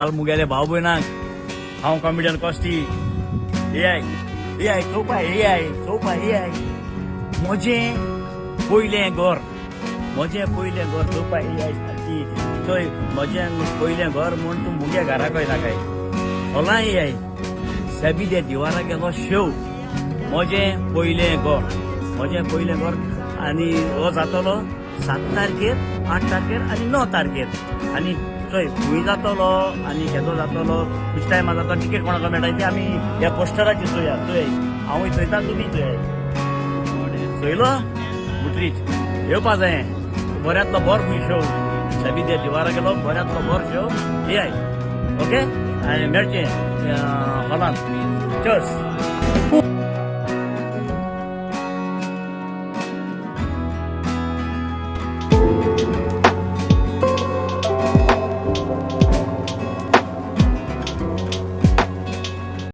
मुगेले भाव भयणांक हांव comedian कॉस्टी AI AI चोवपा एआय म्हजें पयलें घर चोवपा एआय सारकी थंय म्हजें पयलें घर म्हूण तूं मुगे घराक येता काय होला एआय सॅबी दे दिवारा गेलो शो म्हजें पयलें घर आनी हो जातलो 7 तारखेर 8 तारखेर आनी 9 तारखेर आनी थंय खूंय जातलो आनी केदो जातलो कितें टायमार जाता टिकेट कोणाक मेळटा ती आमी ह्या पोस्टराचेर चोया चोय हांवूय चोयता तुमी चोय चोयलो गुटरीच येवपा जायें बऱ्यांतलो बरो खूंय शो सॅबी दे दिवारा गेलो बऱ्यांतलो बरो शो एआय ओके आनी मेळचें हॉलांत चर्स